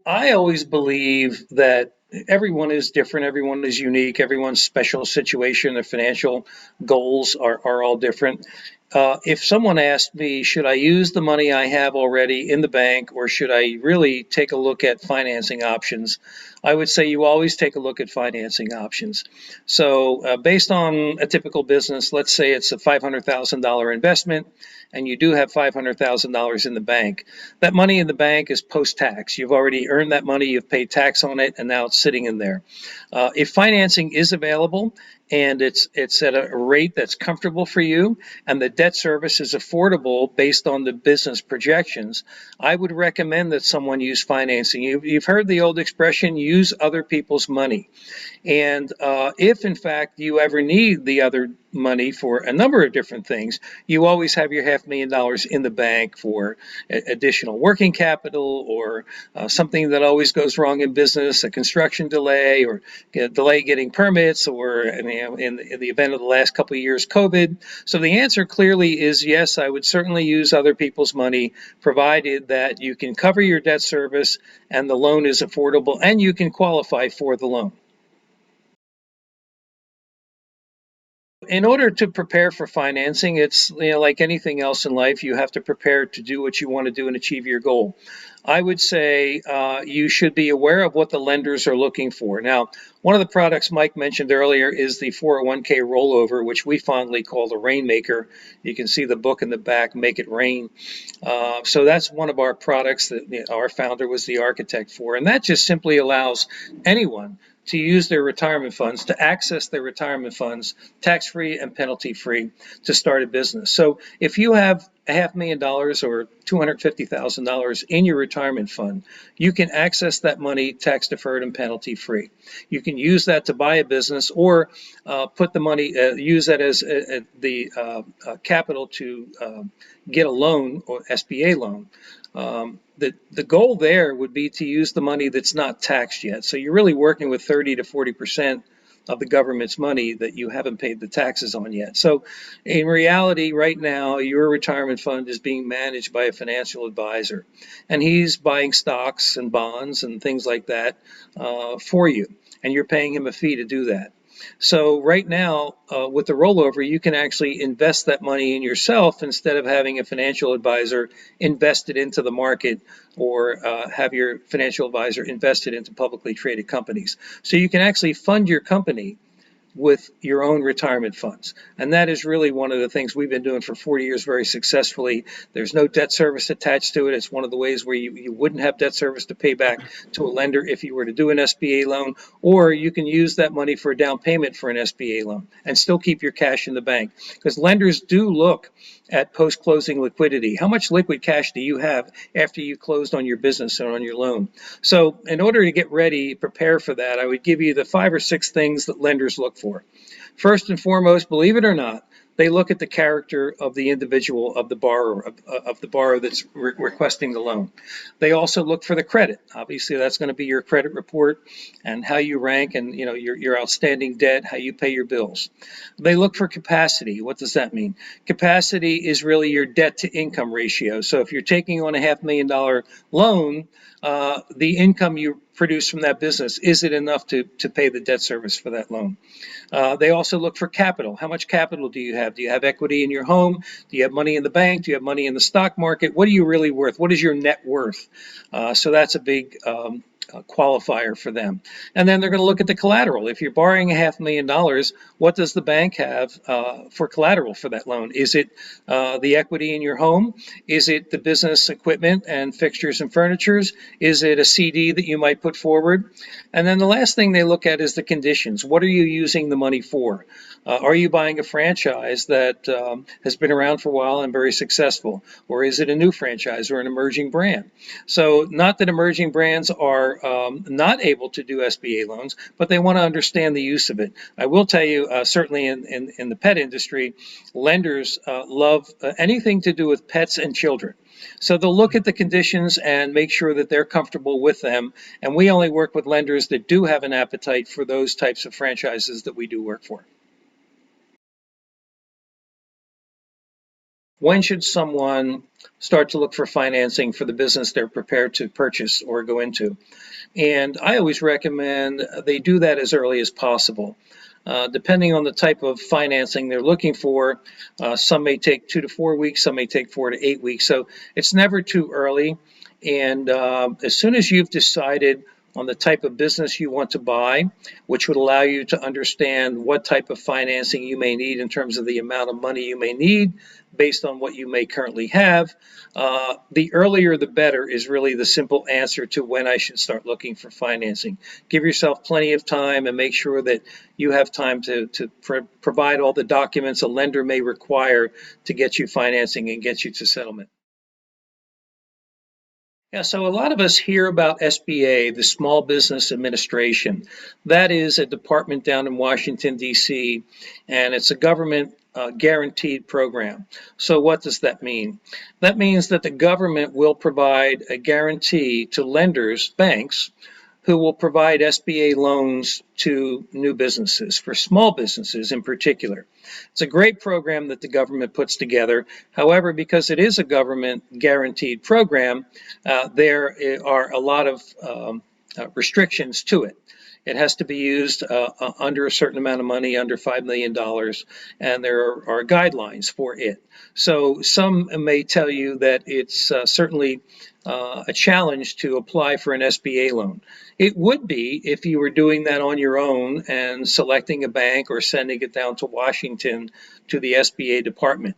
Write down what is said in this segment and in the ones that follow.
I always believe that everyone is different, everyone is unique, everyone's special situation, their financial goals are all different. If someone asked me, should I use the money I have already in the bank or should I really take a look at financing options? I would say you always take a look at financing options. So, based on a typical business, let's say it's a $500,000 investment and you do have $500,000 in the bank. That money in the bank is post-tax. You've already earned that money, you've paid tax on it, and now it's sitting in there. If financing is available and it's at a rate that's comfortable for you, and the debt service is affordable based on the business projections, I would recommend that someone use financing. You've heard the old expression, use other people's money. And if in fact you ever need the other money for a number of different things, you always have your $500,000 in the bank for additional working capital or something that always goes wrong in business, a construction delay or a delay getting permits, or in the event of the last couple of years, COVID. So the answer clearly is yes, I would certainly use other people's money, provided that you can cover your debt service and the loan is affordable and you can qualify for the loan. In order to prepare for financing, it's like anything else in life, you have to prepare to do what you want to do and achieve your goal. I would say you should be aware of what the lenders are looking for. Now, one of the products Mike mentioned earlier is the 401k rollover, which we fondly call the Rainmaker. You can see the book in the back, Make It Rain. So that's one of our products that our founder was the architect for, and that just simply allows anyone to use their retirement funds, to access their retirement funds tax-free and penalty-free to start a business. So if you have $500,000 or $250,000 in your retirement fund, you can access that money tax-deferred and penalty-free. You can use that to buy a business or put the money, use that as the capital to get a loan or SBA loan. The goal there would be to use the money that's not taxed yet. So you're really working with 30 to 40% of the government's money that you haven't paid the taxes on yet. So in reality, right now, your retirement fund is being managed by a financial advisor, and he's buying stocks and bonds and things like that for you, and you're paying him a fee to do that. So right now, with the rollover, you can actually invest that money in yourself instead of having a financial advisor invest it into the market or have your financial advisor invested into publicly traded companies. So you can actually fund your company with your own retirement funds. And that is really one of the things we've been doing for 40 years very successfully. There's no debt service attached to it. It's one of the ways where you wouldn't have debt service to pay back to a lender if you were to do an SBA loan, or you can use that money for a down payment for an SBA loan and still keep your cash in the bank. Because lenders do look at post-closing liquidity. How much liquid cash do you have after you closed on your business and on your loan? So in order to get ready, prepare for that, I would give you the 5 or 6 things that lenders look for. First and foremost, believe it or not, they look at the character of the individual, of the borrower that's requesting the loan. They also look for the credit. Obviously, that's going to be your credit report and how you rank and your outstanding debt, how you pay your bills. They look for capacity. What does that mean? Capacity is really your debt to income ratio. So if you're taking on a $500,000 loan, the income you produce from that business, is it enough to pay the debt service for that loan? They also look for capital. How much capital do you have? Do you have equity in your home? Do you have money in the bank? Do you have money in the stock market? What are you really worth? What is your net worth? So that's a big qualifier for them. And then they're going to look at the collateral. If you're borrowing $500,000, what does the bank have for collateral for that loan? Is it the equity in your home? Is it the business equipment and fixtures and furnitures? Is it a CD that you might put forward? And then the last thing they look at is the conditions. What are you using the money for? Are you buying a franchise that has been around for a while and very successful? Or is it a new franchise or an emerging brand? So not that emerging brands are not able to do SBA loans, but they want to understand the use of it. I will tell you, certainly in the pet industry, lenders love anything to do with pets and children. So they'll look at the conditions and make sure that they're comfortable with them. And we only work with lenders that do have an appetite for those types of franchises that we do work for. When should someone start to look for financing for the business they're prepared to purchase or go into. And I always recommend they do that as early as possible. Depending on the type of financing they're looking for, some may take 2 to 4 weeks, some may take 4 to 8 weeks. So it's never too early. And as soon as you've decided on the type of business you want to buy, which would allow you to understand what type of financing you may need in terms of the amount of money you may need based on what you may currently have, the earlier the better is really the simple answer to when I should start looking for financing. Give yourself plenty of time and make sure that you have time to provide all the documents a lender may require to get you financing and get you to settlement. Yeah, so a lot of us hear about SBA, the Small Business Administration. That is a department down in Washington, D.C., and it's a government guaranteed program. So, what does that mean? That means that the government will provide a guarantee to lenders, banks, who will provide SBA loans to new businesses, for small businesses in particular. It's a great program that the government puts together. However, because it is a government guaranteed program, there are a lot of restrictions to it. It has to be used under a certain amount of money, under $5 million, and there are guidelines for it. So some may tell you that it's certainly a challenge to apply for an SBA loan. It would be if you were doing that on your own and selecting a bank or sending it down to Washington to the SBA department.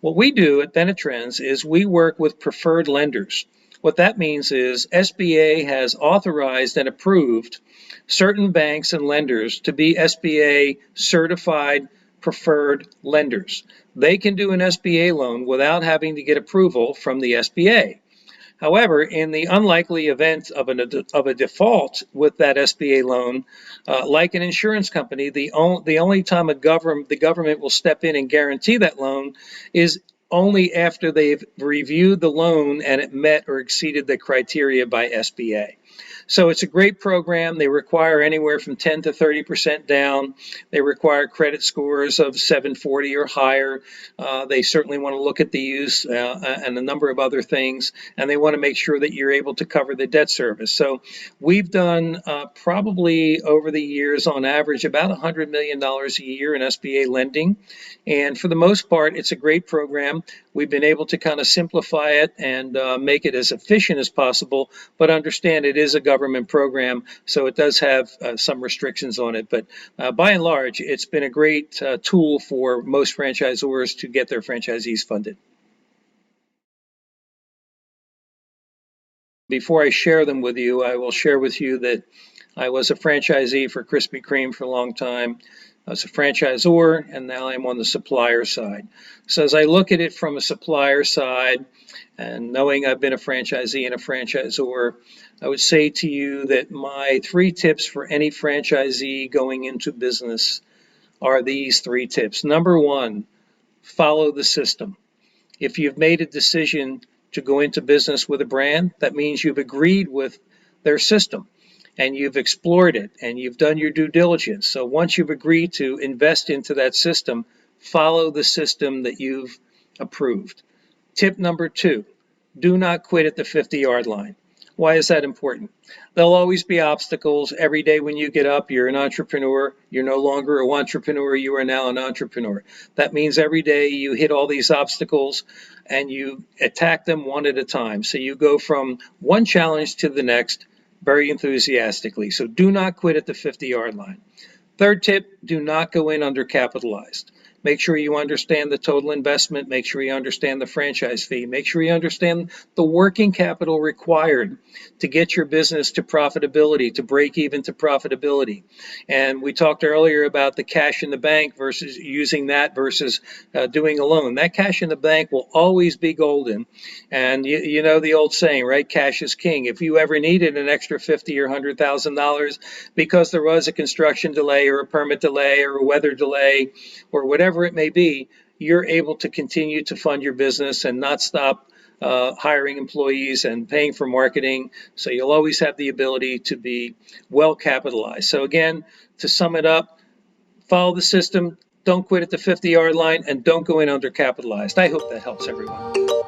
What we do at Benetrends is we work with preferred lenders. What that means is SBA has authorized and approved certain banks and lenders to be SBA certified preferred lenders. They can do an SBA loan without having to get approval from the SBA. However, in the unlikely event of a default with that SBA loan, like an insurance company, the only time the government will step in and guarantee that loan is only after they've reviewed the loan and it met or exceeded the criteria by SBA. So it's a great program. They require anywhere from 10 to 30% down. They require credit scores of 740 or higher. They certainly want to look at the use and a number of other things, and they want to make sure that you're able to cover the debt service. So we've done probably over the years, on average, about $100 million a year in SBA lending. And for the most part, it's a great program. We've been able to kind of simplify it and make it as efficient as possible, but understand it is a government program, so it does have some restrictions on it. But by and large, it's been a great tool for most franchisors to get their franchisees funded. Before I share them with you, I will share with you that I was a franchisee for Krispy Kreme for a long time. I was a franchisor, and now I'm on the supplier side. So as I look at it from a supplier side, and knowing I've been a franchisee and a franchisor, I would say to you that my 3 tips for any franchisee going into business are these 3 tips. Number 1, follow the system. If you've made a decision to go into business with a brand, that means you've agreed with their system and you've explored it and you've done your due diligence. So once you've agreed to invest into that system, follow the system that you've approved. Tip number 2, do not quit at the 50-yard line. Why is that important? There'll always be obstacles. Every day when you get up, you're an entrepreneur. You're no longer a entrepreneur. You are now an entrepreneur. That means every day you hit all these obstacles and you attack them one at a time. So you go from one challenge to the next very enthusiastically. So do not quit at the 50-yard line. 3rd tip, do not go in undercapitalized. Make sure you understand the total investment. Make sure you understand the franchise fee. Make sure you understand the working capital required to get your business to profitability, to break even to profitability. And we talked earlier about the cash in the bank versus using that versus doing a loan. That cash in the bank will always be golden. And you know the old saying, right? Cash is king. If you ever needed an extra $50,000 or $100,000 because there was a construction delay or a permit delay or a weather delay or whatever it may be, you're able to continue to fund your business and not stop hiring employees and paying for marketing. So you'll always have the ability to be well capitalized. So again, to sum it up, follow the system, don't quit at the 50-yard line, and don't go in undercapitalized. I hope that helps everyone.